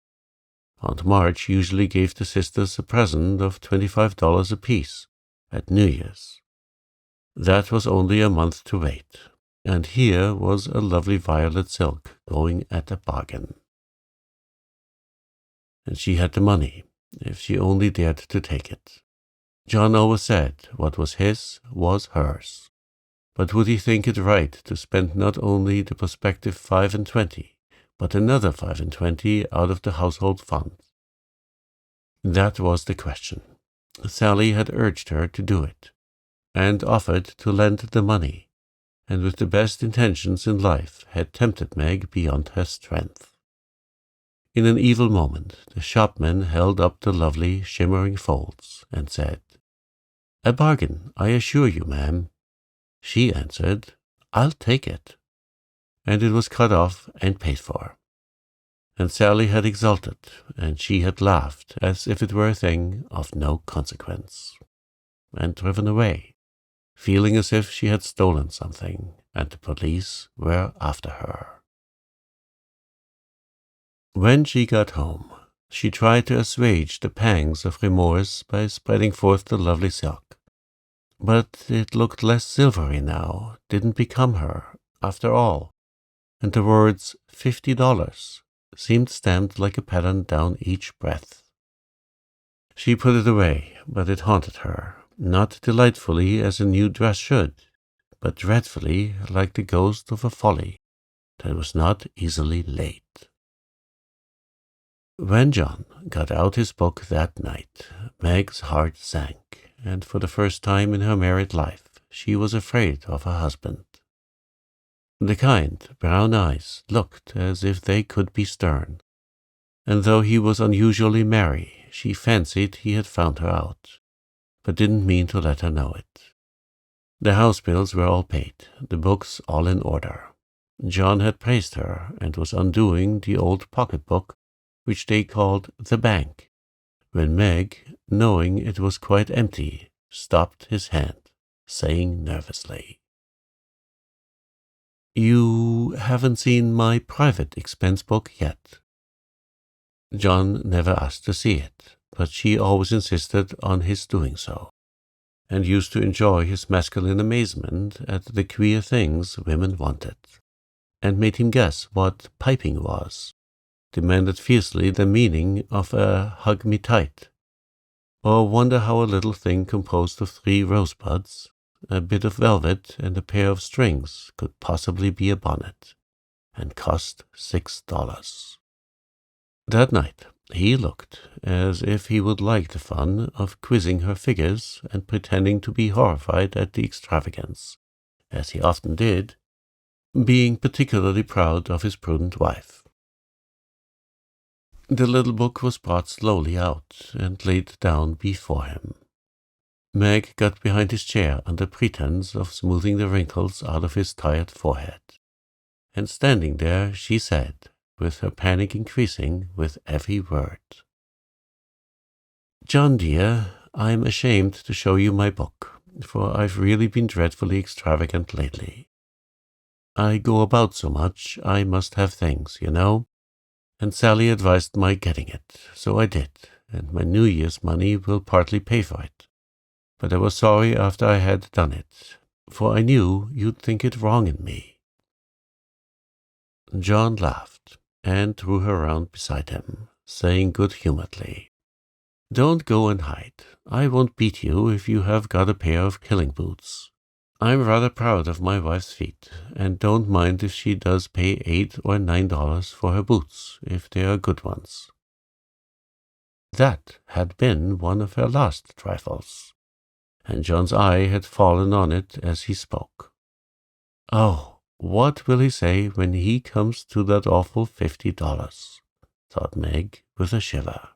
Aunt March usually gave the sisters a present of $25 apiece at New Year's. That was only a month to wait, and here was a lovely violet silk going at a bargain. And she had the money, if she only dared to take it. John always said what was his was hers. But would he think it right to spend not only the prospective 25, but another 25 out of the household fund? That was the question. Sally had urged her to do it, and offered to lend the money, and with the best intentions in life had tempted Meg beyond her strength. In an evil moment, the shopman held up the lovely, shimmering folds and said, "A bargain, I assure you, ma'am." She answered, "I'll take it." And it was cut off and paid for. And Sally had exulted, and she had laughed as if it were a thing of no consequence, and driven away, feeling as if she had stolen something, and the police were after her. When she got home, she tried to assuage the pangs of remorse by spreading forth the lovely silk. But it looked less silvery now, didn't become her, after all, and the words $50 seemed stamped like a pattern down each breath. She put it away, but it haunted her, not delightfully as a new dress should, but dreadfully like the ghost of a folly that was not easily laid. When John got out his book that night, Meg's heart sank, and for the first time in her married life she was afraid of her husband. The kind brown eyes looked as if they could be stern, and though he was unusually merry, she fancied he had found her out, but didn't mean to let her know it. The house bills were all paid, the books all in order. John had praised her, and was undoing the old pocketbook, which they called the bank, when Meg, knowing it was quite empty, stopped his hand, saying nervously, "You haven't seen my private expense book yet." John never asked to see it, but she always insisted on his doing so, and used to enjoy his masculine amazement at the queer things women wanted, and made him guess what piping was, demanded fiercely the meaning of a hug me tight, or wonder how a little thing composed of 3 rosebuds, a bit of velvet, and a pair of strings could possibly be a bonnet, and cost $6. That night he looked as if he would like the fun of quizzing her figures and pretending to be horrified at the extravagance, as he often did, being particularly proud of his prudent wife. The little book was brought slowly out and laid down before him. Meg got behind his chair under pretense of smoothing the wrinkles out of his tired forehead, and standing there she said, with her panic increasing with every word, "John dear, I'm ashamed to show you my book, for I've really been dreadfully extravagant lately. I go about so much, I must have things, you know, and Sally advised my getting it, so I did, and my New Year's money will partly pay for it. But I was sorry after I had done it, for I knew you'd think it wrong in me." John laughed and drew her round beside him, saying good-humoredly, "Don't go and hide. I won't beat you if you have got a pair of killing boots. I'm rather proud of my wife's feet, and don't mind if she does pay $8 or $9 for her boots, if they are good ones." That had been one of her last trifles, and John's eye had fallen on it as he spoke. "Oh, what will he say when he comes to that awful $50, thought Meg with a shiver.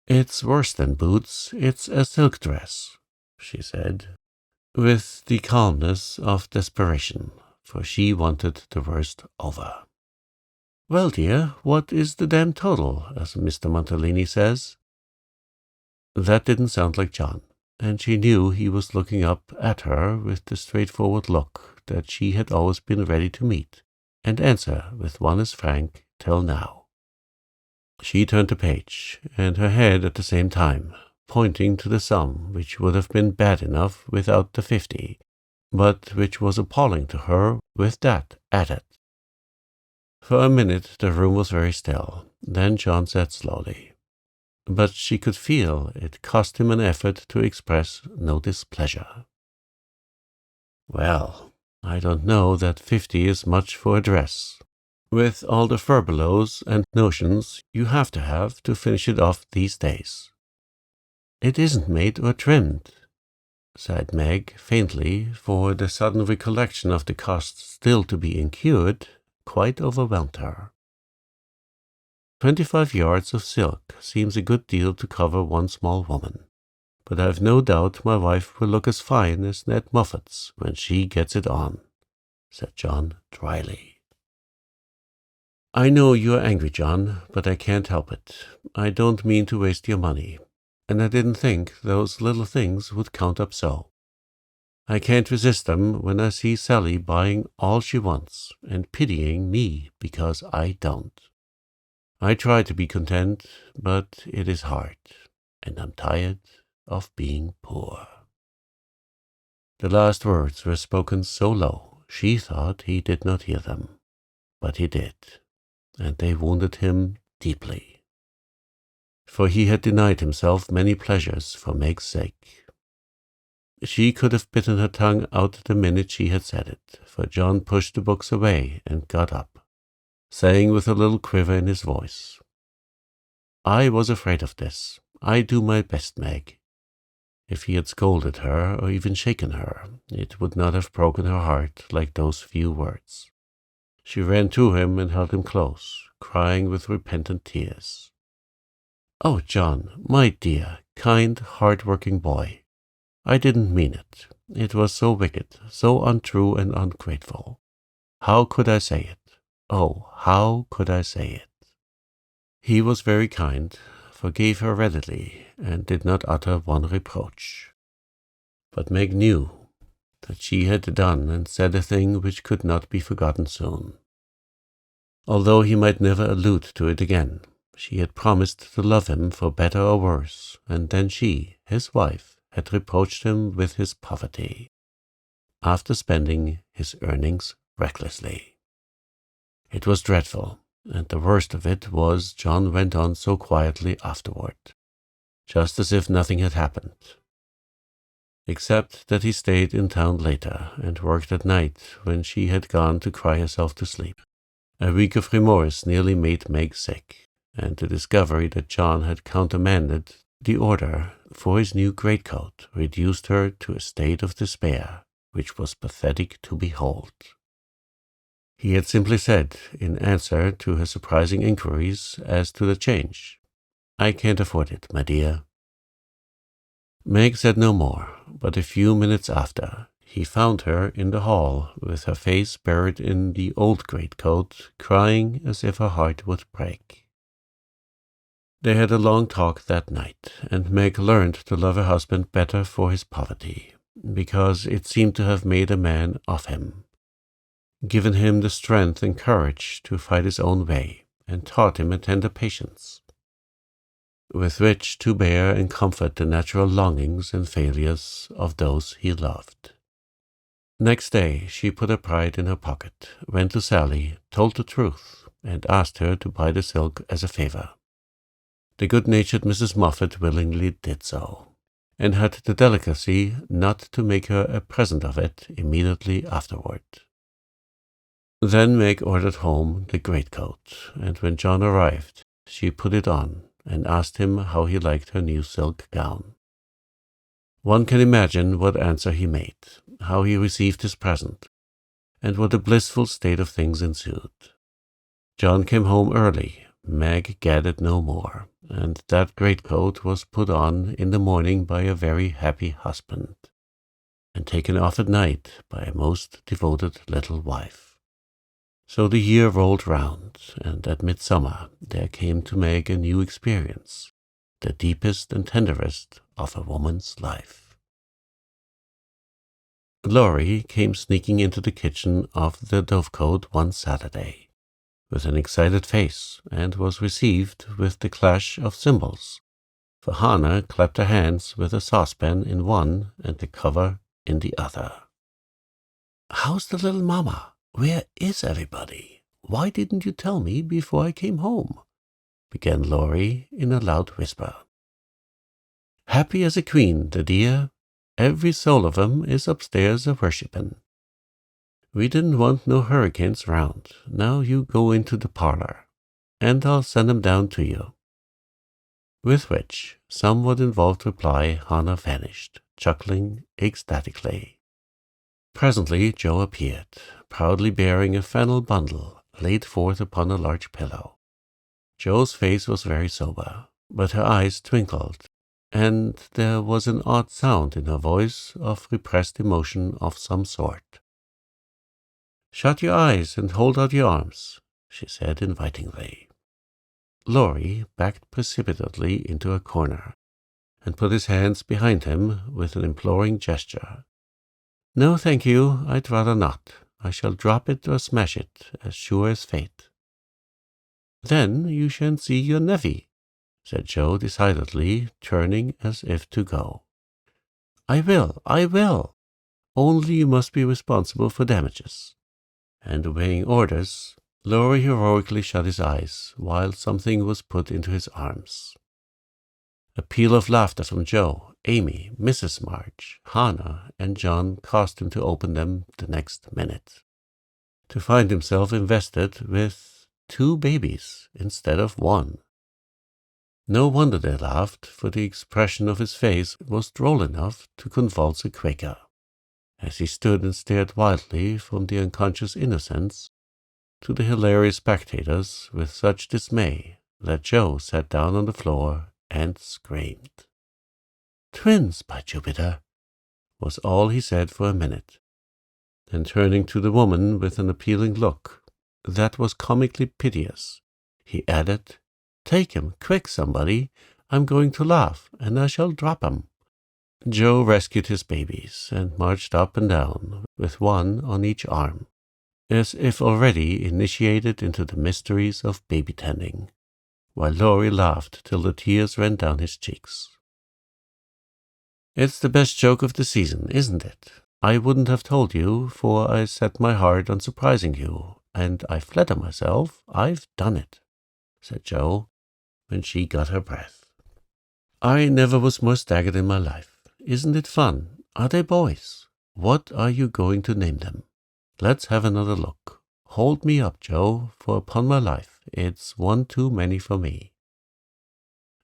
"It's worse than boots, it's a silk dress," she said, with the calmness of desperation, for she wanted the worst over. "Well, dear, what is the damn total, as Mr. Montellini says?" That didn't sound like John, and she knew he was looking up at her with the straightforward look that she had always been ready to meet and answer with one as frank till now. She turned the page, and her head at the same time, pointing to the sum which would have been bad enough without the 50, but which was appalling to her with that added. For a minute the room was very still. Then John said slowly, but she could feel it cost him an effort to express no displeasure, "Well, I don't know that 50 is much for a dress, with all the furbelows and notions you have to finish it off these days." "It isn't made or trimmed," sighed Meg faintly, for the sudden recollection of the cost still to be incurred quite overwhelmed her. 25 yards of silk seems a good deal to cover one small woman, but I've no doubt my wife will look as fine as Ned Moffat's when she gets it on," said John dryly. "I know you are angry, John, but I can't help it. I don't mean to waste your money, and I didn't think those little things would count up so. I can't resist them when I see Sally buying all she wants and pitying me because I don't. I try to be content, but it is hard, and I'm tired of being poor." The last words were spoken so low she thought he did not hear them, but he did, and they wounded him deeply, for he had denied himself many pleasures for Meg's sake. She could have bitten her tongue out the minute she had said it, for John pushed the books away and got up, saying with a little quiver in his voice, "I was afraid of this. I do my best, Meg." If he had scolded her or even shaken her, it would not have broken her heart like those few words. She ran to him and held him close, crying with repentant tears, "Oh, John, my dear, kind, hard-working boy, I didn't mean it. It was so wicked, so untrue and ungrateful. How could I say it? Oh, how could I say it?" He was very kind, forgave her readily, and did not utter one reproach. But Meg knew that she had done and said a thing which could not be forgotten soon. Although he might never allude to it again, she had promised to love him for better or worse, and then she, his wife, had reproached him with his poverty, after spending his earnings recklessly. It was dreadful, and the worst of it was John went on so quietly afterward, just as if nothing had happened, except that he stayed in town later and worked at night when she had gone to cry herself to sleep. A week of remorse nearly made Meg sick, and the discovery that John had countermanded the order for his new greatcoat reduced her to a state of despair which was pathetic to behold. He had simply said, in answer to her surprising inquiries as to the change, "I can't afford it, my dear." Meg said no more, but a few minutes after, he found her in the hall with her face buried in the old greatcoat, crying as if her heart would break. They had a long talk that night, and Meg learned to love her husband better for his poverty, because it seemed to have made a man of him, given him the strength and courage to fight his own way, and taught him a tender patience, with which to bear and comfort the natural longings and failures of those he loved. Next day she put her pride in her pocket, went to Sally, told the truth, and asked her to buy the silk as a favor. The good-natured Mrs. Moffat willingly did so, and had the delicacy not to make her a present of it immediately afterward. Then Meg ordered home the greatcoat, and when John arrived, she put it on and asked him how he liked her new silk gown. One can imagine what answer he made, how he received his present, and what a blissful state of things ensued. John came home early, Meg gadded no more, and that greatcoat was put on in the morning by a very happy husband, and taken off at night by a most devoted little wife. So the year rolled round, and at midsummer there came to Meg a new experience, the deepest and tenderest of a woman's life. Laurie came sneaking into the kitchen of the Dovecote one Saturday, with an excited face, and was received with the clash of cymbals, for Hannah clapped her hands with a saucepan in one and the cover in the other. "How's the little mama? Where is everybody? Why didn't you tell me before I came home?" began Laurie in a loud whisper. "Happy as a queen, the dear. Every soul of 'em is upstairs a-worshippin'. We didn't want no hurricanes round. Now you go into the parlor, and I'll send 'em down to you." With which somewhat involved reply Hannah vanished, chuckling ecstatically. Presently Joe appeared, proudly bearing a flannel bundle laid forth upon a large pillow. Joe's face was very sober, but her eyes twinkled, and there was an odd sound in her voice of repressed emotion of some sort. "Shut your eyes and hold out your arms," she said invitingly. Laurie backed precipitately into a corner, and put his hands behind him with an imploring gesture. "No, thank you, I'd rather not. I shall drop it or smash it, as sure as fate." "Then you shan't see your nevvy," said Joe decidedly, turning as if to go. I will. Only you must be responsible for damages." And obeying orders, Laurie heroically shut his eyes while something was put into his arms. A peal of laughter from Joe, Amy, Mrs. March, Hannah, and John caused him to open them the next minute, to find himself invested with 2 babies instead of 1. No wonder they laughed, for the expression of his face was droll enough to convulse a Quaker, as he stood and stared wildly from the unconscious innocents to the hilarious spectators with such dismay that Joe sat down on the floor and screamed. "Twins, by Jupiter!" was all he said for a minute. Then turning to the woman with an appealing look that was comically piteous, he added, "Take 'em, quick, somebody. I'm going to laugh, and I shall drop 'em." Joe rescued his babies and marched up and down with one on each arm, as if already initiated into the mysteries of baby tending, while Laurie laughed till the tears ran down his cheeks. "It's the best joke of the season, isn't it? I wouldn't have told you, for I set my heart on surprising you, and I flatter myself I've done it," said Joe, when she got her breath. "I never was more staggered in my life. Isn't it fun? Are they boys? What are you going to name them? Let's have another look. Hold me up, Joe, for upon my life, it's one too many for me,"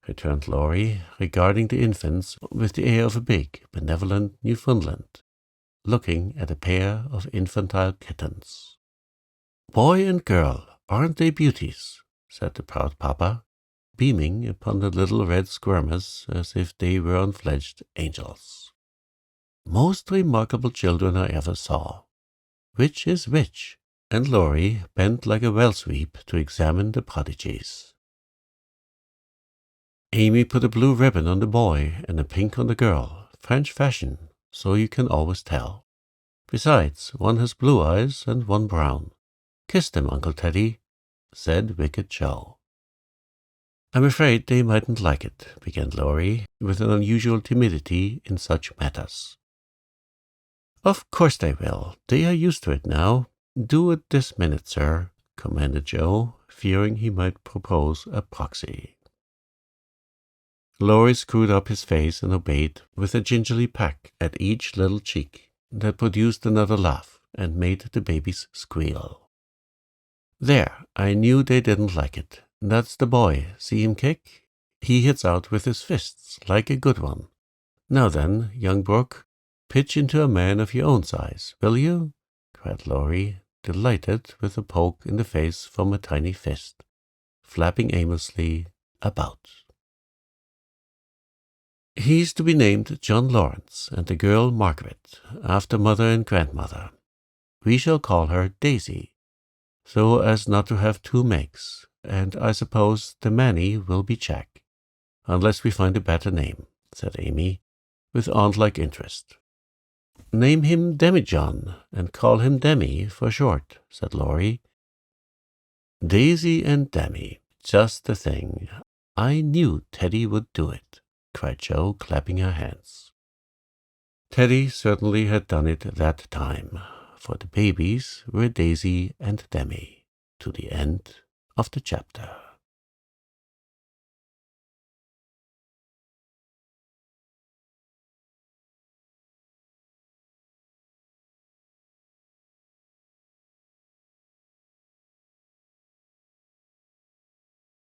returned Laurie, regarding the infants with the air of a big, benevolent Newfoundland, looking at a pair of infantile kittens. "Boy and girl, aren't they beauties?" said the proud papa, beaming upon the little red squirmers as if they were unfledged angels. "Most remarkable children I ever saw. Which is which?" And Laurie bent like a well sweep to examine the prodigies. Amy put a blue ribbon on the boy and a pink on the girl, French fashion, so you can always tell. Besides, one has blue eyes and one brown. "Kiss them, Uncle Teddy," said wicked Joe. "I'm afraid they mightn't like it," began Laurie, with an unusual timidity in such matters. "Of course they will. They are used to it now. Do it this minute, sir," commanded Joe, fearing he might propose a proxy. Laurie screwed up his face and obeyed, with a gingerly peck at each little cheek that produced another laugh and made the babies squeal. "There, I knew they didn't like it. That's the boy. See him kick? He hits out with his fists, like a good one. Now then, young Brooke, pitch into a man of your own size, will you?" cried Laurie, delighted with a poke in the face from a tiny fist, flapping aimlessly about. "He's to be named John Lawrence, and the girl Margaret, after mother and grandmother. We shall call her Daisy, so as not to have two Megs, and I suppose the Manny will be Jack, unless we find a better name," said Amy, with aunt-like interest. "Name him Demi-John, and call him Demi for short," said Laurie. "Daisy and Demi, just the thing. I knew Teddy would do it," cried Joe, clapping her hands. Teddy certainly had done it that time, for the babies were Daisy and Demi, to the end of the chapter.